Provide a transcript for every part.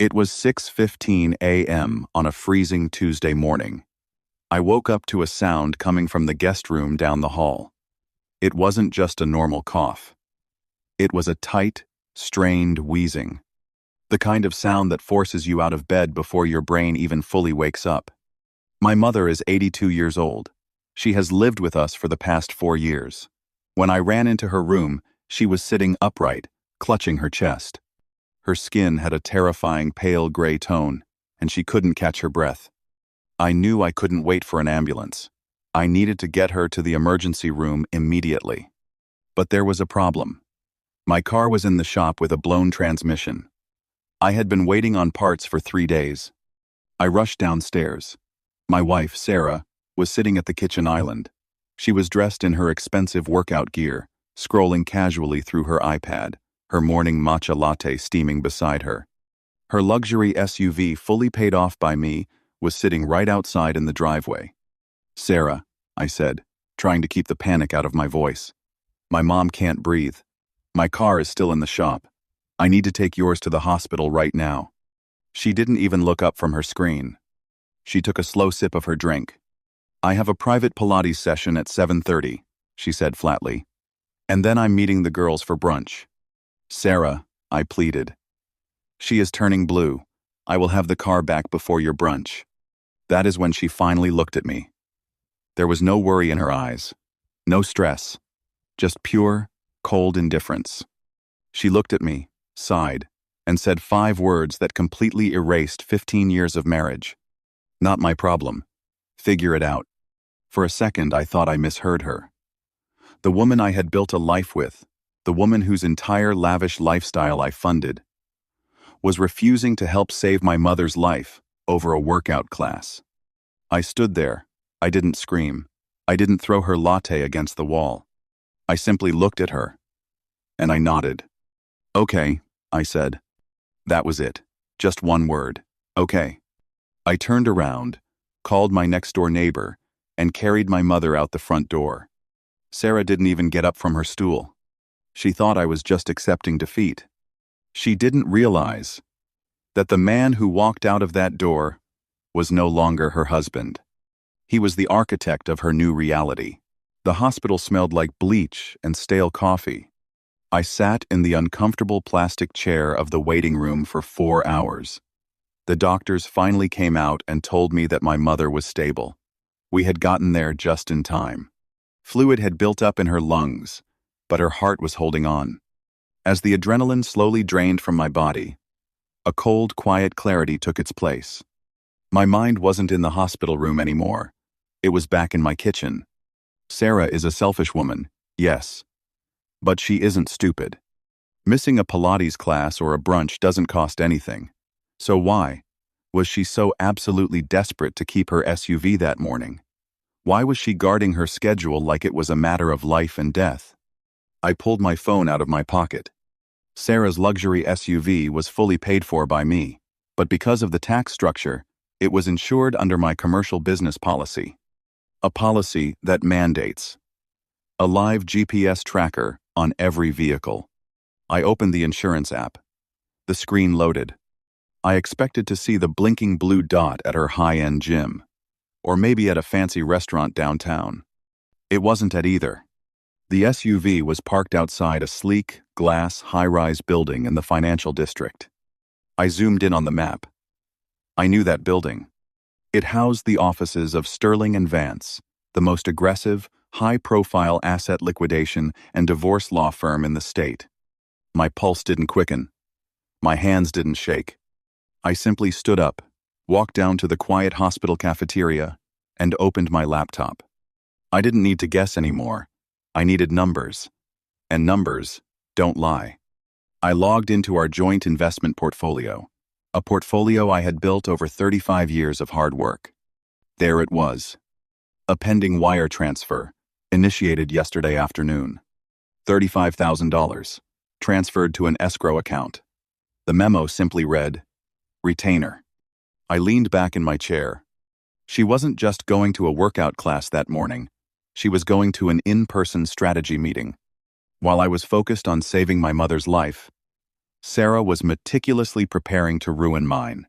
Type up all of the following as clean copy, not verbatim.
It was 6:15 a.m. on a freezing Tuesday morning. I woke up to a sound coming from the guest room down the hall. It wasn't just a normal cough. It was a tight, strained wheezing. The kind of sound that forces you out of bed before your brain even fully wakes up. My mother is 82 years old. She has lived with us for the past 4 years. When I ran into her room, she was sitting upright, clutching her chest. Her skin had a terrifying pale gray tone, and she couldn't catch her breath. I knew I couldn't wait for an ambulance. I needed to get her to the emergency room immediately. But there was a problem. My car was in the shop with a blown transmission. I had been waiting on parts for 3 days. I rushed downstairs. My wife, Sarah, was sitting at the kitchen island. She was dressed in her expensive workout gear, scrolling casually through her iPad, her morning matcha latte steaming beside her. Her luxury SUV, fully paid off by me, was sitting right outside in the driveway. "Sarah," I said, trying to keep the panic out of my voice. "My mom can't breathe. My car is still in the shop. I need to take yours to the hospital right now." She didn't even look up from her screen. She took a slow sip of her drink. "I have a private Pilates session at 7:30, she said flatly. "And then I'm meeting the girls for brunch." "Sarah," I pleaded. "She is turning blue. I will have the car back before your brunch." That is when she finally looked at me. There was no worry in her eyes, no stress, just pure, cold indifference. She looked at me, sighed, and said 5 words that completely erased 15 years of marriage. "Not my problem. Figure it out." For a second, I thought I misheard her. The woman I had built a life with, the woman whose entire lavish lifestyle I funded, was refusing to help save my mother's life over a workout class. I stood there. I didn't scream. I didn't throw her latte against the wall. I simply looked at her, and I nodded. "Okay," I said. That was it. Just one word. "Okay." I turned around, called my next-door neighbor, and carried my mother out the front door. Sarah didn't even get up from her stool. She thought I was just accepting defeat. She didn't realize that the man who walked out of that door was no longer her husband. He was the architect of her new reality. The hospital smelled like bleach and stale coffee. I sat in the uncomfortable plastic chair of the waiting room for 4 hours. The doctors finally came out and told me that my mother was stable. We had gotten there just in time. Fluid had built up in her lungs, but her heart was holding on. As the adrenaline slowly drained from my body, a cold, quiet clarity took its place. My mind wasn't in the hospital room anymore. It was back in my kitchen. Sarah is a selfish woman, yes, but she isn't stupid. Missing a Pilates class or a brunch doesn't cost anything. So why was she so absolutely desperate to keep her SUV that morning? Why was she guarding her schedule like it was a matter of life and death? I pulled my phone out of my pocket. Sarah's luxury SUV was fully paid for by me, but because of the tax structure, it was insured under my commercial business policy. A policy that mandates a live GPS tracker on every vehicle. I opened the insurance app. The screen loaded. I expected to see the blinking blue dot at her high-end gym, or maybe at a fancy restaurant downtown. It wasn't at either. The SUV was parked outside a sleek, glass, high-rise building in the financial district. I zoomed in on the map. I knew that building. It housed the offices of Sterling and Vance, the most aggressive, high-profile asset liquidation and divorce law firm in the state. My pulse didn't quicken. My hands didn't shake. I simply stood up, walked down to the quiet hospital cafeteria, and opened my laptop. I didn't need to guess anymore. I needed numbers. And numbers don't lie. I logged into our joint investment portfolio, a portfolio I had built over 35 years of hard work. There it was. A pending wire transfer, initiated yesterday afternoon. $35,000, transferred to an escrow account. The memo simply read, "Retainer." I leaned back in my chair. She wasn't just going to a workout class that morning. She was going to an in-person strategy meeting. While I was focused on saving my mother's life, Sarah was meticulously preparing to ruin mine.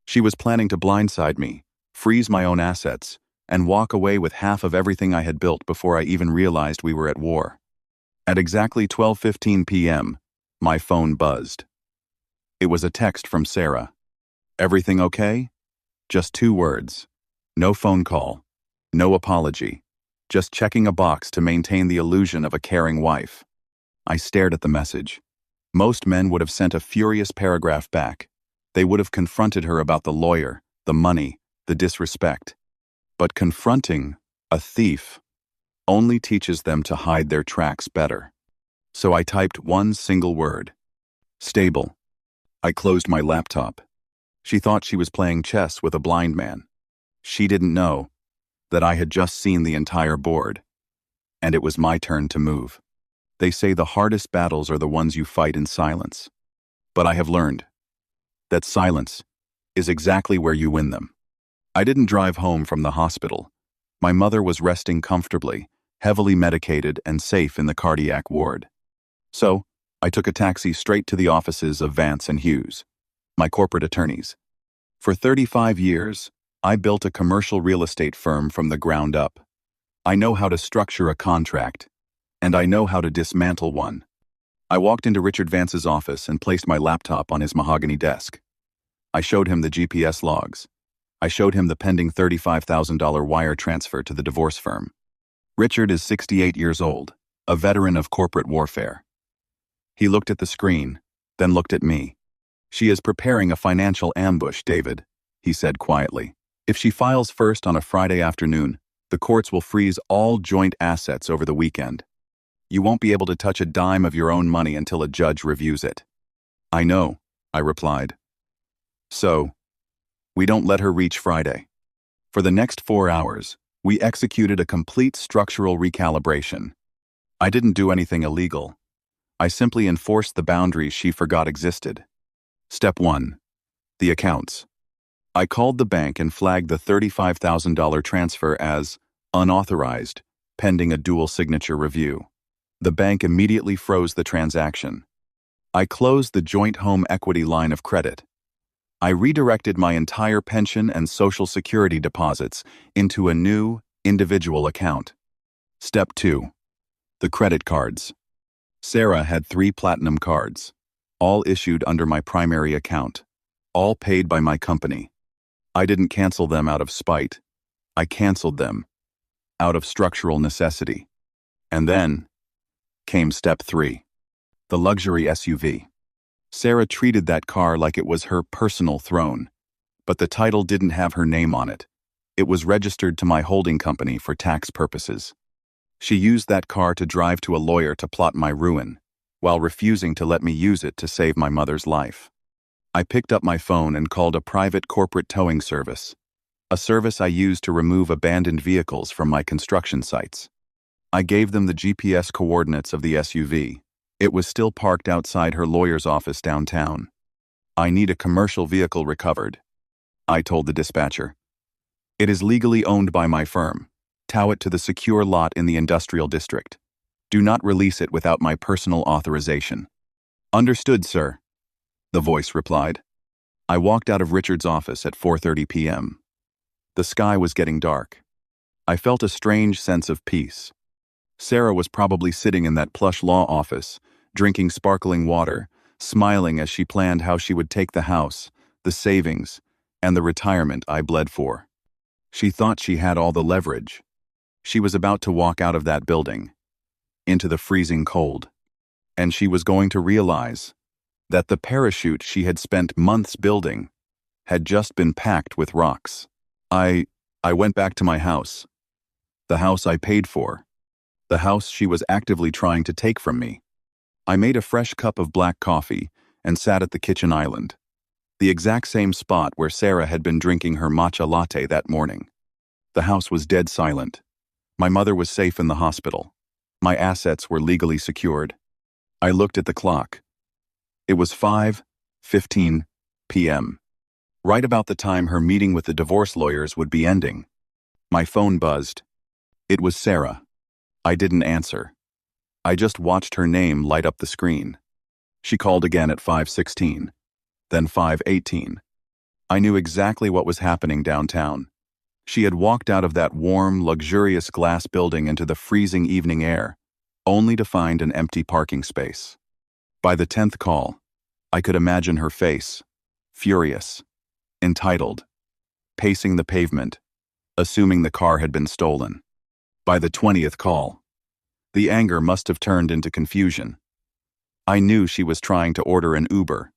She was planning to blindside me, freeze my own assets, and walk away with half of everything I had built before I even realized we were at war. At exactly 12:15 p.m., my phone buzzed. It was a text from Sarah. "Everything okay?" Just 2 words. No phone call. No apology. Just checking a box to maintain the illusion of a caring wife. I stared at the message. Most men would have sent a furious paragraph back. They would have confronted her about the lawyer, the money, the disrespect. But confronting a thief only teaches them to hide their tracks better. So I typed one single word. Stable. I closed my laptop. She thought she was playing chess with a blind man. She didn't know that I had just seen the entire board, and it was my turn to move. They say the hardest battles are the ones you fight in silence. But I have learned that silence is exactly where you win them. I didn't drive home from the hospital. My mother was resting comfortably, heavily medicated and safe in the cardiac ward. So, I took a taxi straight to the offices of Vance and Hughes, my corporate attorneys. For 35 years, I built a commercial real estate firm from the ground up. I know how to structure a contract, and I know how to dismantle one. I walked into Richard Vance's office and placed my laptop on his mahogany desk. I showed him the GPS logs. I showed him the pending $35,000 wire transfer to the divorce firm. Richard is 68 years old, a veteran of corporate warfare. He looked at the screen, then looked at me. "She is preparing a financial ambush, David," he said quietly. "If she files first on a Friday afternoon, the courts will freeze all joint assets over the weekend. You won't be able to touch a dime of your own money until a judge reviews it." "I know," I replied. "So, we don't let her reach Friday." For the next 4 hours, we executed a complete structural recalibration. I didn't do anything illegal. I simply enforced the boundaries she forgot existed. Step 1. The accounts. I called the bank and flagged the $35,000 transfer as unauthorized, pending a dual signature review. The bank immediately froze the transaction. I closed the joint home equity line of credit. I redirected my entire pension and Social Security deposits into a new, individual account. Step 2. The credit cards. Sarah had 3 platinum cards, all issued under my primary account, all paid by my company. I didn't cancel them out of spite. I canceled them out of structural necessity. And then came step 3. The luxury SUV. Sarah treated that car like it was her personal throne, but the title didn't have her name on it. It was registered to my holding company for tax purposes. She used that car to drive to a lawyer to plot my ruin, while refusing to let me use it to save my mother's life. I picked up my phone and called a private corporate towing service, a service I used to remove abandoned vehicles from my construction sites. I gave them the GPS coordinates of the SUV. It was still parked outside her lawyer's office downtown. "I need a commercial vehicle recovered," I told the dispatcher. "It is legally owned by my firm. Tow it to the secure lot in the industrial district. Do not release it without my personal authorization." "Understood, sir," the voice replied. I walked out of Richard's office at 4:30 p.m. The sky was getting dark. I felt a strange sense of peace. Sarah was probably sitting in that plush law office, drinking sparkling water, smiling as she planned how she would take the house, the savings, and the retirement I bled for. She thought she had all the leverage. She was about to walk out of that building, into the freezing cold, and she was going to realize that the parachute she had spent months building had just been packed with rocks. I went back to my house, the house I paid for, the house she was actively trying to take from me. I made a fresh cup of black coffee and sat at the kitchen island, the exact same spot where Sarah had been drinking her matcha latte that morning. The house was dead silent. My mother was safe in the hospital. My assets were legally secured. I looked at the clock. It was 5:15 p.m., right about the time her meeting with the divorce lawyers would be ending. My phone buzzed. It was Sarah. I didn't answer. I just watched her name light up the screen. She called again at 5:16, then 5:18. I knew exactly what was happening downtown. She had walked out of that warm, luxurious glass building into the freezing evening air, only to find an empty parking space. By the 10th call, I could imagine her face, furious, entitled, pacing the pavement, assuming the car had been stolen. By the 20th call, the anger must have turned into confusion. I knew she was trying to order an Uber,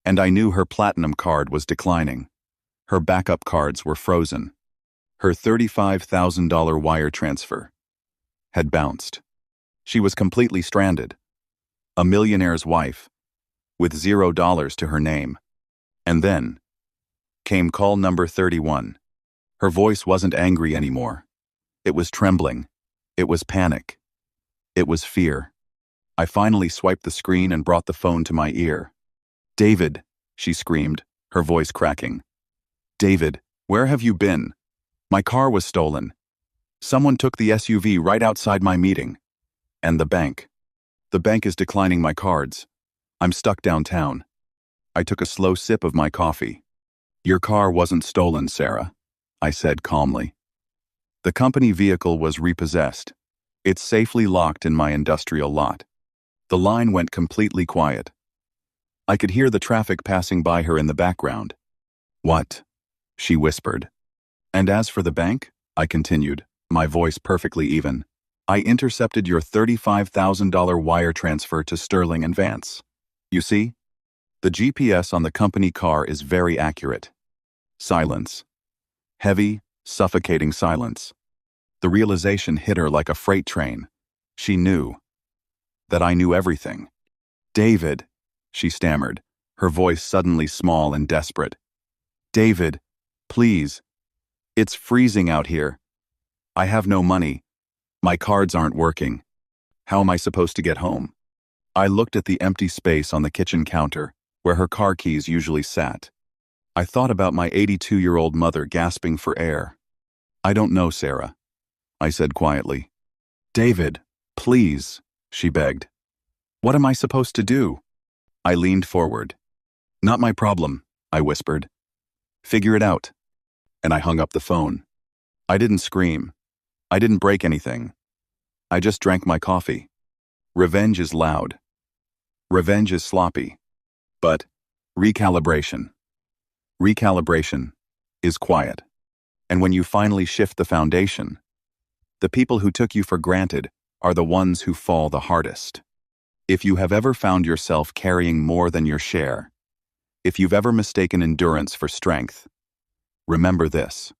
and I knew her platinum card was declining. Her backup cards were frozen. Her $35,000 wire transfer had bounced. She was completely stranded, a millionaire's wife, with $0 to her name. And then came call number 31. Her voice wasn't angry anymore. It was trembling. It was panic. It was fear. I finally swiped the screen and brought the phone to my ear. "David," she screamed, her voice cracking. "David, where have you been? My car was stolen. Someone took the SUV right outside my meeting. And the bank. The bank is declining my cards. I'm stuck downtown." I took a slow sip of my coffee. "Your car wasn't stolen, Sarah," I said calmly. "The company vehicle was repossessed. It's safely locked in my industrial lot." The line went completely quiet. I could hear the traffic passing by her in the background. "What?" she whispered. "And as for the bank," I continued, my voice perfectly even, "I intercepted your $35,000 wire transfer to Sterling and Vance. You see? The GPS on the company car is very accurate." Silence. Heavy, suffocating silence. The realization hit her like a freight train. She knew that I knew everything. "David," she stammered, her voice suddenly small and desperate. "David, please. It's freezing out here. I have no money. My cards aren't working. How am I supposed to get home?" I looked at the empty space on the kitchen counter, where her car keys usually sat. I thought about my 82-year-old mother gasping for air. "I don't know, Sarah," I said quietly. "David, please," she begged. "What am I supposed to do?" I leaned forward. "Not my problem," I whispered. "Figure it out." And I hung up the phone. I didn't scream. I didn't break anything. I just drank my coffee. Revenge is loud. Revenge is sloppy. But recalibration is quiet. And when you finally shift the foundation, the people who took you for granted are the ones who fall the hardest. If you have ever found yourself carrying more than your share, if you've ever mistaken endurance for strength, remember this: